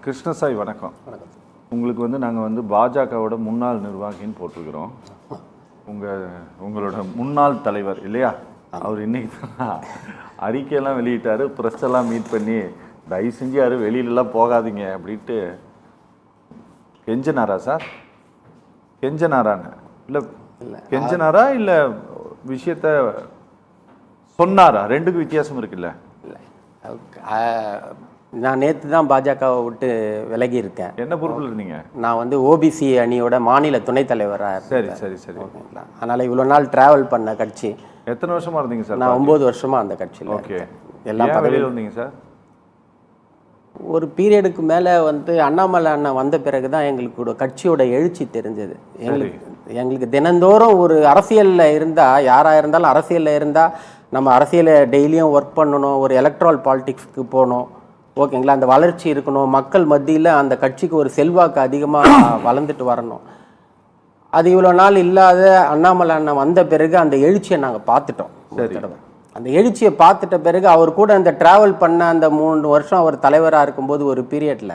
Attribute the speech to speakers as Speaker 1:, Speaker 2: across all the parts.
Speaker 1: கிருஷ்ணசாய் வணக்கம். உங்களுக்கு வந்து நாங்கள் வந்து பாஜகவோட முன்னாள் நிர்வாகின்னு போட்டிருக்கிறோம். உங்களோட முன்னாள் தலைவர் இல்லையா, அவர் இன்னைக்கு தான் அறிக்கையெல்லாம் வெளியிட்டார். ப்ரெஸ் எல்லாம் மீட் பண்ணி தயவு செஞ்சு யாரும் வெளியிலலாம் போகாதீங்க அப்படின்ட்டு கெஞ்சனாரா சார்? கெஞ்சனாரான்னு இல்லை கெஞ்சனாரா இல்லை விஷயத்த சொன்னாரா? ரெண்டுக்கும் வித்தியாசம் இருக்குல்ல.
Speaker 2: இல்லை, நான் நேற்று தான் பாஜகவை விட்டு விலகி இருக்கேன்.
Speaker 1: என்ன பொறுப்பில் இருந்தீங்க?
Speaker 2: நான் வந்து ஓபிசி அணியோட மாநில துணைத் தலைவராக.
Speaker 1: சரி சரி சரி.
Speaker 2: ஓகேங்களா. அதனால் இவ்வளோ நாள் ட்ராவல் பண்ண கட்சி.
Speaker 1: எத்தனை வருஷமாக இருந்தீங்க சார்?
Speaker 2: நான் 9 வருஷமாக அந்த கட்சியில்.
Speaker 1: ஓகே.
Speaker 2: எல்லாம்
Speaker 1: பதவியில் இருந்தீங்க சார்?
Speaker 2: ஒரு பீரியடுக்கு மேலே வந்து அண்ணாமலை அண்ணன் வந்த பிறகு தான் எங்களுக்கு கட்சியோட எழுச்சி தெரிஞ்சது. எங்களுக்கு தினந்தோறும் ஒரு அரசியலில் இருந்தால், யாராக இருந்தாலும் அரசியலில் இருந்தால் நம்ம அரசியலில் டெய்லியும் ஒர்க் பண்ணணும், ஒரு எலக்ட்ரல் பாலிடிக்ஸ்க்கு போகணும். ஓகேங்களா. அந்த வளர்ச்சி இருக்கணும், மக்கள் மத்தியில் அந்த கட்சிக்கு ஒரு செல்வாக்கு அதிகமாக வளர்ந்துட்டு வரணும். அது இவ்வளோ நாள் இல்லாத அண்ணாமலை அண்ணன் வந்த பிறகு அந்த எழுச்சியை நாங்கள் பார்த்துட்டோம். அந்த எழுச்சியை பார்த்துட்ட பிறகு அவர் கூட அந்த ட்ராவல் பண்ண அந்த 3 வருஷம் அவர் தலைவராக இருக்கும்போது ஒரு பீரியடில்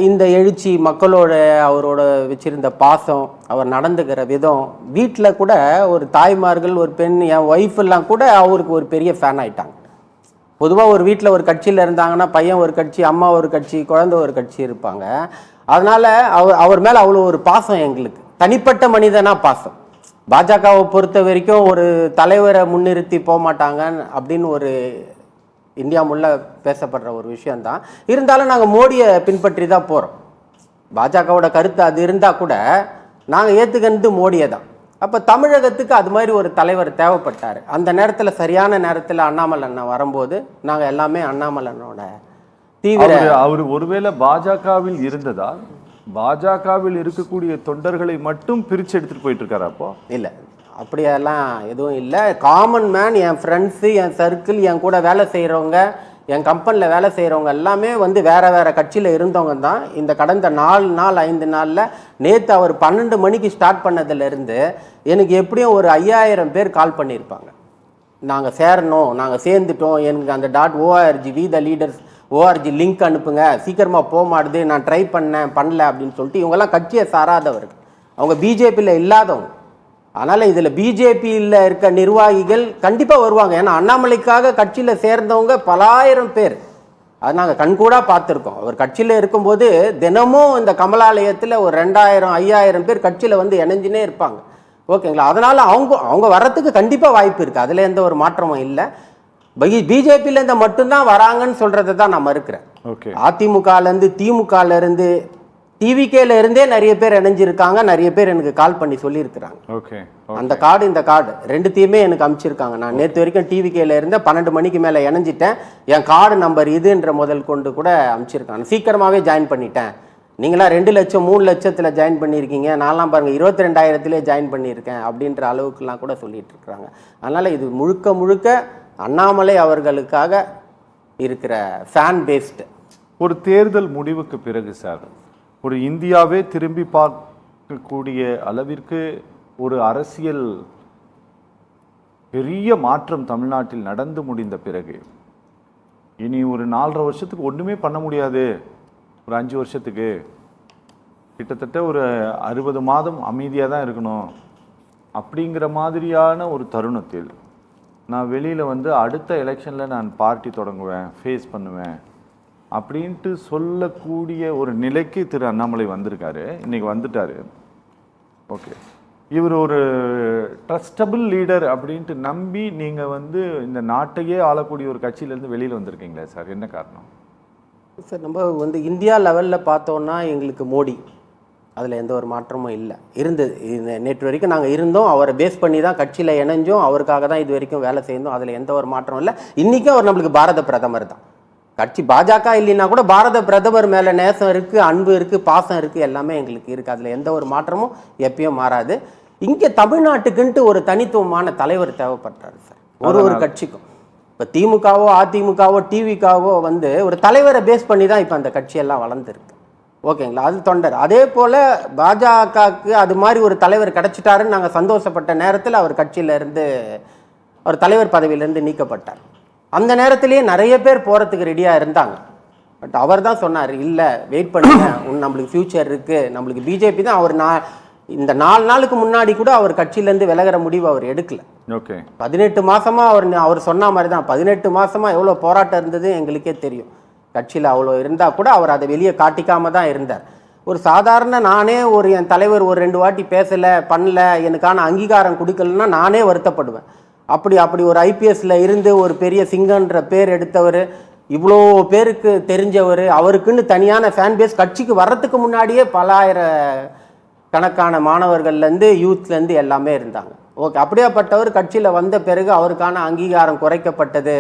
Speaker 2: இந்த எழுச்சி மக்களோட அவரோட வச்சிருந்த பாசம், அவர் நடந்துக்கிற விதம், வீட்டில் கூட ஒரு தாய்மார்கள், ஒரு பெண், என் ஒய்ஃபெல்லாம் கூட அவருக்கு ஒரு பெரிய ஃபேன் ஆகிட்டாங்க. பொதுவாக ஒரு வீட்டில் ஒரு கட்சியில் இருந்தாங்கன்னா பையன் ஒரு கட்சி, அம்மா ஒரு கட்சி, குழந்தை ஒரு கட்சி இருப்பாங்க. அதனால் அவர் மேலே அவ்வளோ ஒரு பாசம், எங்களுக்கு தனிப்பட்ட மனிதனாக பாசம். பாஜகவை பொறுத்த வரைக்கும் ஒரு தலைவரை முன்னிறுத்தி போக மாட்டாங்க அப்படின்னு ஒரு இந்தியா முள்ள பேசப்படுற ஒரு விஷயந்தான். இருந்தாலும் நாங்கள் மோடியை பின்பற்றி தான் போகிறோம். பாஜகவோட கருத்து அது இருந்தால் கூட நாங்கள் ஏற்றுக்கிறது மோடியை தான். அப்போ தமிழகத்துக்கு அது மாதிரி ஒரு தலைவர் தேவைப்பட்டார். அந்த நேரத்தில், சரியான நேரத்தில் அண்ணாமலை அண்ணன் வரும்போது நாங்கள் எல்லாமே அண்ணாமலை அண்ணனோட தீவிர.
Speaker 1: அவர் ஒருவேளை பாஜகவில் இருந்ததால் பாஜகவில் இருக்கக்கூடிய தொண்டர்களை மட்டும் பிரித்து எடுத்துகிட்டு போயிட்டு இருக்காரு? அப்போ
Speaker 2: இல்லை, அப்படியெல்லாம் எதுவும் இல்லை. காமன் மேன், என் ஃப்ரெண்ட்ஸு, என் சர்க்கிள், என் கூட வேலை செய்கிறவங்க, என் கம்பெனியில் வேலை செய்கிறவங்க எல்லாமே வந்து வேறு கட்சியில் இருந்தவங்க தான். இந்த கடந்த 4 நாள் 5 நாளில், நேற்று அவர் 12 மணிக்கு ஸ்டார்ட் பண்ணதுலேருந்து எனக்கு எப்படியும் ஒரு 5000 பேர் கால் பண்ணியிருப்பாங்க. நாங்கள் சேரணும், நாங்கள் சேர்ந்துட்டோம், எனக்கு அந்த .org we the leaders ORG link அனுப்புங்க, சீக்கிரமாக போக மாட்டுது, நான் ட்ரை பண்ணல அப்படின்னு சொல்லிட்டு. இவங்கெல்லாம் கட்சியை சாராதவர்கள், அவங்க பிஜேபியில் இல்லாதவங்க. அதனால் இதில் பிஜேபியில் இருக்க நிர்வாகிகள் கண்டிப்பாக வருவாங்க. ஏன்னா அண்ணாமலைக்காக கட்சியில் சேர்ந்தவங்க பல ஆயிரம் பேர், அது நாங்கள் கண்கூடாக பார்த்துருக்கோம். அவர் கட்சியில் இருக்கும்போது தினமும் இந்த கமலாலயத்தில் ஒரு 2000 5000 பேர் கட்சியில் வந்து இணைஞ்சினே இருப்பாங்க. ஓகேங்களா. அதனால் அவங்க வர்றதுக்கு கண்டிப்பாக வாய்ப்பு இருக்குது, அதில் எந்த ஒரு மாற்றமும் இல்லை. பிஜேபியிலேருந்து மட்டும்தான் வராங்கன்னு சொல்கிறத தான் நான் மறுக்கிறேன். அதிமுகலேருந்து, திமுகலேருந்து, டிவிகேல இருந்தே நிறைய பேர் இணைஞ்சிருக்காங்க. நிறைய பேர் எனக்கு கால் பண்ணி சொல்லியிருக்கிறாங்க. அந்த கார்டு, இந்த கார்டு ரெண்டுத்தையுமே எனக்கு அனுப்பிச்சிருக்காங்க. நான் நேற்று வரைக்கும் டிவிகேல இருந்தேன், 12 மணிக்கு மேலே இணைஞ்சிட்டேன், என் கார்டு நம்பர் இதுன்ற முதல் கொண்டு கூட அனுப்பிச்சிருக்காங்க. சீக்கிரமாகவே ஜாயின் பண்ணிட்டேன், நீங்களாம் 2 லட்சம் 3 லட்சத்தில் ஜாயின் பண்ணியிருக்கீங்க, நான்லாம் பாருங்கள் 22,000 ஜாயின் பண்ணியிருக்கேன் அப்படின்ற அளவுக்குலாம் கூட சொல்லிட்டு இருக்கிறாங்க. அதனால் இது முழுக்க முழுக்க அண்ணாமலை அவர்களுக்காக இருக்கிற ஃபேன் பேஸ்டு.
Speaker 1: ஒரு தேர்தல் முடிவுக்கு பிறகு சார், ஒரு இந்தியாவே திரும்பி பார்க்கக்கூடிய அளவிற்கு ஒரு அரசியல் பெரிய மாற்றம் தமிழ்நாட்டில் நடந்து முடிந்த பிறகு, இனி ஒரு 4.5 வருஷத்துக்கு ஒன்றுமே பண்ண முடியாது, ஒரு 5 வருஷத்துக்கு கிட்டத்தட்ட ஒரு 60 மாதம் அமைதியாக தான் இருக்கணும் அப்படிங்கிற மாதிரியான ஒரு தருணத்தில், நான் வெளியில் வந்து அடுத்த எலெக்ஷனில் நான் பார்ட்டி தொடங்குவேன், ஃபேஸ் பண்ணுவேன் அப்படின்ட்டு சொல்லக்கூடிய ஒரு நிலைக்கு திரு அண்ணாமலை வந்திருக்காரு, இன்றைக்கி வந்துட்டார். ஓகே, இவர் ஒரு ட்ரஸ்டபிள் லீடர் அப்படின்ட்டு நம்பி நீங்கள் வந்து இந்த நாட்டையே ஆளக்கூடிய ஒரு கட்சியிலேருந்து வெளியில் வந்திருக்கீங்களா சார்? என்ன காரணம்
Speaker 2: சார்? நம்ம வந்து இந்தியா லெவலில் பார்த்தோன்னா எங்களுக்கு மோடி, அதில் எந்த ஒரு மாற்றமும் இல்லை. இருந்தது நேற்று வரைக்கும் நாங்கள் இருந்தோம், அவரை பேஸ் பண்ணி தான் கட்சியில் இணைஞ்சோம், அவருக்காக தான் இது வரைக்கும் வேலை செய்தோம், அதில் எந்த ஒரு மாற்றமும் இல்லை. இன்றைக்கும் அவர் நம்மளுக்கு பாரத பிரதமர் தான். கட்சி பாஜக இல்லைன்னா கூட பாரத பிரதமர் மேலே நேசம் இருக்குது, அன்பு இருக்குது, பாசம் இருக்குது, எல்லாமே எங்களுக்கு இருக்குது. அதில் எந்த ஒரு மாற்றமும் எப்பயும் மாறாது. இங்கே தமிழ்நாட்டுக்குன்ட்டு ஒரு தனித்துவமான தலைவர் தேவைப்படுறாரு சார் ஒரு கட்சிக்கும். இப்போ திமுகவோ அதிமுகவோ டிவிக்காவோ வந்து ஒரு தலைவரை பேஸ் பண்ணி தான் இப்போ அந்த கட்சியெல்லாம் வளர்ந்துருக்கு. ஓகேங்களா. அது தொண்டர். அதே போல் பாஜகவுக்கு அது மாதிரி ஒரு தலைவர் கிடச்சிட்டாருன்னு நாங்கள் சந்தோஷப்பட்ட நேரத்தில் அவர் கட்சியிலேருந்து, அவர் தலைவர் பதவியிலேருந்து நீக்கப்பட்டார். அந்த நேரத்திலேயே நிறைய பேர் போகிறதுக்கு ரெடியாக இருந்தாங்க. பட் அவர் தான் சொன்னார், இல்லை வெயிட் பண்ணுங்க, நம்மளுக்கு ஃப்யூச்சர் இருக்குது, நம்மளுக்கு பிஜேபி தான். அவர் இந்த 4 நாளுக்கு முன்னாடி கூட அவர் கட்சியிலேருந்து விலகிற முடிவு அவர் எடுக்கல.
Speaker 1: ஓகே,
Speaker 2: 18 மாசமா அவர் சொன்ன மாதிரி தான் 18 மாசமா எவ்வளோ போராட்டம் இருந்தது எங்களுக்கே தெரியும். கட்சியில் அவ்வளோ இருந்தால் கூட அவர் அதை வெளியே காட்டிக்காம தான் இருந்தார். ஒரு சாதாரண நானே என் தலைவர் ஒரு 2 வாட்டி பேசலை பண்ணல, எனக்கான அங்கீகாரம் கொடுக்கலன்னா நானே வருத்தப்படுவேன். அப்படி ஒரு ஐபிஎஸ்ல இருந்து ஒரு பெரிய சிங்கன்ற பேர் எடுத்தவர், இவ்வளோ பேருக்கு தெரிஞ்சவர், அவருக்குன்னு தனியான ஃபேன் பேஸ் கட்சிக்கு வர்றதுக்கு முன்னாடியே பல கணக்கான மாணவர்கள்லேருந்து யூத்லேருந்து எல்லாமே இருந்தாங்க. ஓகே, அப்படியாப்பட்டவர் கட்சியில் வந்த பிறகு அவருக்கான அங்கீகாரம் குறைக்கப்பட்டது.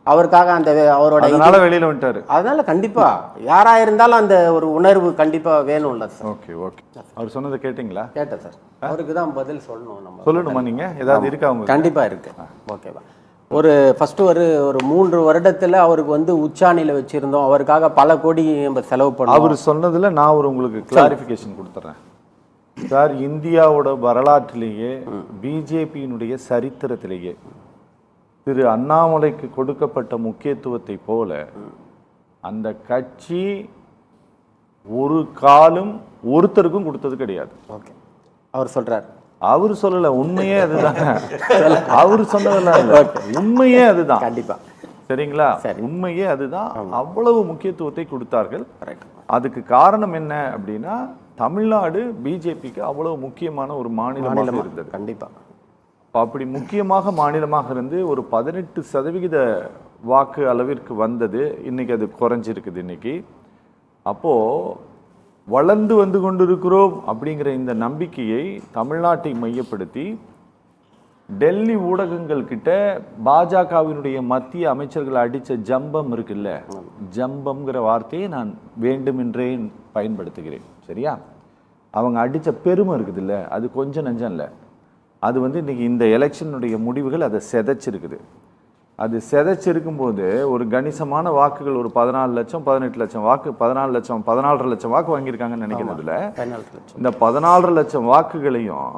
Speaker 2: அவருக்காக அவரோட
Speaker 1: வெளியில் வந்துட்டாரு.
Speaker 2: அதனால கண்டிப்பா யாரா இருந்தாலும் அந்த ஒரு உணர்வு கண்டிப்பா வேணும்ல சார்.
Speaker 1: ஓகே ஓகே, அவர் சொன்னதை கேட்டிங்களா?
Speaker 2: கேட்டேன் சார். அவருக்கு தான் பதில் சொல்லணும். நம்ம
Speaker 1: சொல்லணுமா? நீங்க ஏதாவது இருக்கா உங்களுக்கு?
Speaker 2: கண்டிப்பா இருக்கு. ஓகேவா, ஃபர்ஸ்ட் ஒரு 3 வருடத்துல அவருக்கு உச்சாணியில வச்சிருந்தோம். அவருக்காக பல கோடி நம்ம செலவு பண்ணோம்.
Speaker 1: அவர் சொன்னதுல நான் உங்களுக்கு கிளாரிஃபிகேஷன் கொடுத்துறேன் சார். இந்தியாவோட வரலாற்றிலேயே பிஜேபியினுடைய சரித்திரத்திலேயே திரு அண்ணாமலைக்கு கொடுக்கப்பட்ட முக்கியத்துவத்தை போல அந்த கட்சி ஒரு காலம் ஒருத்தருக்கும் கொடுத்தது கிடையாது.
Speaker 2: ஓகே, அவர் சொல்றார்.
Speaker 1: அவர் சொல்லல, உண்மையே அதுதான். அவர் சொன்னதெல்லாம் உண்மையே அதுதான்.
Speaker 2: கண்டிப்பா,
Speaker 1: சரிங்களா? உண்மையே அதுதான். அவ்வளவு முக்கியத்துவத்தை கொடுத்தார்கள். அதுக்கு காரணம் என்ன அப்படின்னா, தமிழ்நாடு பிஜேபிக்கு அவ்வளவு முக்கியமான ஒரு மாநிலமாக இருந்தது.
Speaker 2: கண்டிப்பா.
Speaker 1: அப்படி முக்கியமாக மாநிலமாக இருந்து ஒரு 18% வாக்கு அளவிற்கு வந்தது. இன்னைக்கு அது குறைஞ்சிருக்குது. இன்னைக்கு அப்போ வளர்ந்து வந்து கொண்டிருக்கிறோம் அப்படிங்கிற இந்த நம்பிக்கையை தமிழ்நாட்டை மையப்படுத்தி டெல்லி ஊடகங்கள் கிட்ட பாஜகவினுடைய மத்திய அமைச்சர்கள் அடித்த ஜம்பம் இருக்குல்ல, ஜம்பம்ங்கிற வார்த்தையை நான் வேண்டுமென்றே பயன்படுத்துகிறேன். சரியா? அவங்க அடித்த பெருமை இருக்குது இல்லை, அது கொஞ்சம் நஞ்சம் இல்லை. அது இன்னைக்கு இந்த எலெக்ஷனுடைய முடிவுகள் அதை செதைச்சிருக்குது. அது செதைச்சிருக்கும் போது ஒரு கணிசமான வாக்குகள், ஒரு 14 லட்சம் 18 லட்சம் வாக்கு, 14 லட்சம் 14.5 லட்சம் வாக்கு வாங்கியிருக்காங்கன்னு நினைக்கிறதுல, இந்த 14 லட்சம் வாக்குகளையும்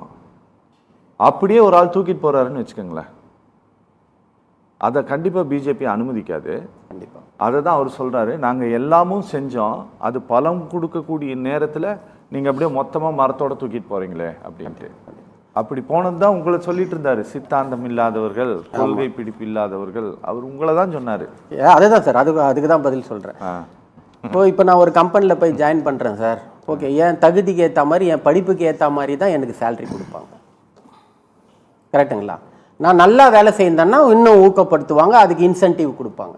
Speaker 1: அப்படியே ஒரு ஆள் தூக்கிட்டு போறாருன்னு வச்சுக்கோங்களேன், அதை கண்டிப்பா பிஜேபி அனுமதிக்காது. கண்டிப்பா அதை தான் அவர் சொல்றாரு. நாங்க எல்லாமும் செஞ்சோம், அது பலம் கொடுக்கக்கூடிய நேரத்துல நீங்க அப்படியே மொத்தமா மரத்தோட தூக்கிட்டு போறீங்களே அப்படின்ட்டு. அப்படி போனதுதான் உங்களை சொல்லிட்டு இருந்தாரு, சித்தாந்தம் இல்லாதவர்கள், கொள்கை பிடிப்பு இல்லாதவர்கள். அவர் உங்களை தான் சொன்னாரு.
Speaker 2: அதேதான் சார், அதுக்கு தான் பதில் சொல்றேன். இப்போ நான் ஒரு கம்பெனியில் போய் ஜாயின் பண்றேன் சார். ஓகே, என் தகுதிக்கு ஏற்ற மாதிரி, என் படிப்புக்கு ஏற்ற மாதிரி தான் எனக்கு சேலரி கொடுப்பாங்க. கரெக்டுங்களா? நான் நல்லா வேலை செய்தேன்னா இன்னும் ஊக்கப்படுத்துவாங்க, அதுக்கு இன்சென்டிவ் கொடுப்பாங்க.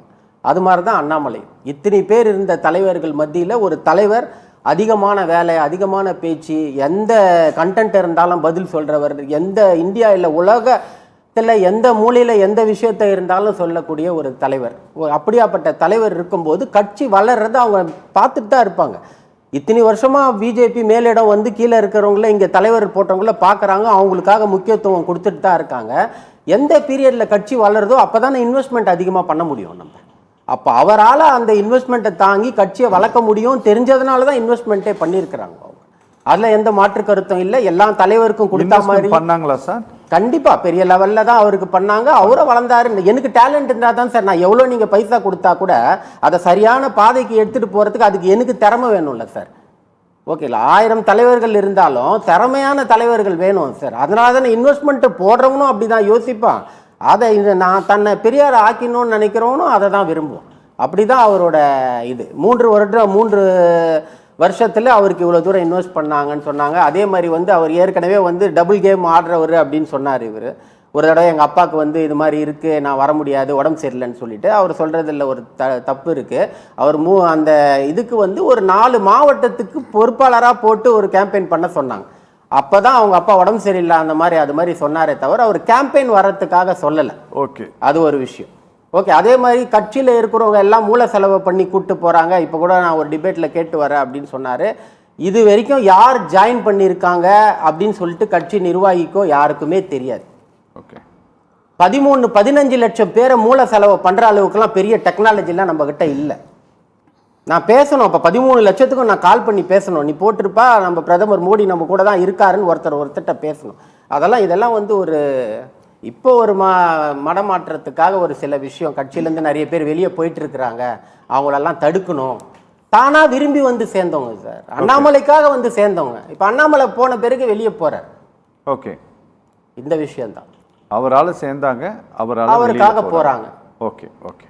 Speaker 2: அது மாதிரி தான் அண்ணாமலை. இத்தனை பேர் இருந்த தலைவர்கள் மத்தியில் ஒரு தலைவர் அதிகமான வேலை, அதிகமான பேச்சு, எந்த கண்டென்ட் இருந்தாலும் பதில் சொல்கிறவர், எந்த இந்தியா இல்லை உலகத்தில் எந்த மூலையில் எந்த விஷயத்தை இருந்தாலும் சொல்லக்கூடிய ஒரு தலைவர். அப்படியாப்பட்ட தலைவர் இருக்கும்போது கட்சி வளர்றது அவங்க பார்த்துட்டு தான் இருப்பாங்க. இத்தனை வருஷமாக பிஜேபி மேலிடம் கீழே இருக்கிறவங்கள இங்கே தலைவர் போட்டவங்கள பார்க்குறாங்க, அவங்களுக்காக முக்கியத்துவம் கொடுத்துட்டு தான் இருக்காங்க. எந்த பீரியடில் கட்சி வளருதோ அப்போ தானே இன்வெஸ்ட்மெண்ட் அதிகமாக பண்ண முடியும் நம்ம. அப்போ அவரால் அந்த இன்வெஸ்ட்மெண்ட்டை தாங்கி கட்சியை வளர்க்க முடியும் தெரிஞ்சதுனால தான் இன்வெஸ்ட்மெண்ட்டே பண்ணியிருக்கிறாங்க. அதில் எந்த மாற்று கருத்தும் இல்லை. எல்லா தலைவருக்கும் கொடுத்தா மாதிரி
Speaker 1: பண்ணாங்களா சார்?
Speaker 2: கண்டிப்பாக பெரிய லெவலில் தான் அவருக்கு பண்ணாங்க. அவரும் வளர்ந்தாரு. எனக்கு டேலண்ட் இருந்தால் தான் சார், நான் எவ்வளோ நீங்கள் பைசா கொடுத்தா கூட அதை சரியான பாதைக்கு எடுத்துகிட்டு போகிறதுக்கு அதுக்கு எனக்கு திறமை வேணும்ல சார். ஓகேங்களா? 1000 தலைவர்கள் இருந்தாலும் திறமையான தலைவர்கள் வேணும் சார். அதனால தானே இன்வெஸ்ட்மெண்ட்டு போடுறவனும் அப்படி தான் யோசிப்பான். அதை நான் தன்னை பெரியார் ஆக்கணும்னு நினைக்கிறவனும் அதை தான் விரும்புவோம். அப்படி தான் அவரோட இது 3 வருஷத்தில் அவருக்கு இவ்வளோ தூரம் இன்வெஸ்ட் பண்ணாங்கன்னு சொன்னாங்க. அதே மாதிரி அவர் ஏற்கனவே டபுள் கேம் ஆடுறவர் அப்படின்னு சொன்னார். இவர் ஒரு தடவை எங்கள் அப்பாவுக்கு இது மாதிரி இருக்குது, நான் வர முடியாது, உடம்பு சரியில்லைன்னு சொல்லிட்டு அவர் சொல்கிறதில்ல ஒரு தப்பு இருக்குது. அவர் அந்த இதுக்கு ஒரு 4 மாவட்டத்துக்கு பொறுப்பாளராக போட்டு ஒரு கேம்பெயின் பண்ண சொன்னாங்க. அப்போ தான் அவங்க அப்பா உடம்பு சரியில்லை அந்த மாதிரி அது மாதிரி சொன்னாரே தவிர அவர் கேம்பெயின் வர்றதுக்காக சொல்லலை.
Speaker 1: ஓகே,
Speaker 2: அது ஒரு விஷயம். ஓகே, அதே மாதிரி கட்சியில் இருக்கிறவங்க எல்லாம் மூல செலவு பண்ணி கூப்பிட்டு போகிறாங்க. இப்போ கூட நான் ஒரு டிபேட்டில் கேட்டு வரேன் அப்படின்னு சொன்னார். இது வரைக்கும் யார் ஜாயின் பண்ணியிருக்காங்க அப்படின்னு சொல்லிட்டு கட்சி நிர்வாகிக்கோ யாருக்குமே தெரியாது.
Speaker 1: ஓகே,
Speaker 2: 13-15 லட்சம் பேரை மூல செலவு பண்ணுற அளவுக்குலாம் பெரிய டெக்னாலஜிலாம் நம்மக்கிட்ட இல்லை. நான் பேசணும், இப்போ 13 லட்சத்துக்கும் நான் கால் பண்ணி பேசணும். நீ போட்டிருப்பா நம்ம பிரதமர் மோடி நம்ம கூட தான் இருக்காருன்னு ஒருத்தர்கிட்ட பேசணும். இதெல்லாம் ஒரு இப்போ ஒரு மடமாற்றத்துக்காக ஒரு சில விஷயம் கட்சியிலேருந்து நிறைய பேர் வெளியே போயிட்டு இருக்கிறாங்க, அவங்களெல்லாம் தடுக்கணும். தானா விரும்பி வந்து சேர்ந்தவங்க சார், அண்ணாமலைக்காக வந்து சேர்ந்தவங்க. இப்போ அண்ணாமலை போன பிறகு வெளியே போறார்.
Speaker 1: ஓகே,
Speaker 2: இந்த விஷயம்தான்
Speaker 1: அவரால் சேர்ந்தாங்க, அவருக்காக
Speaker 2: போறாங்க.
Speaker 1: Okay okay.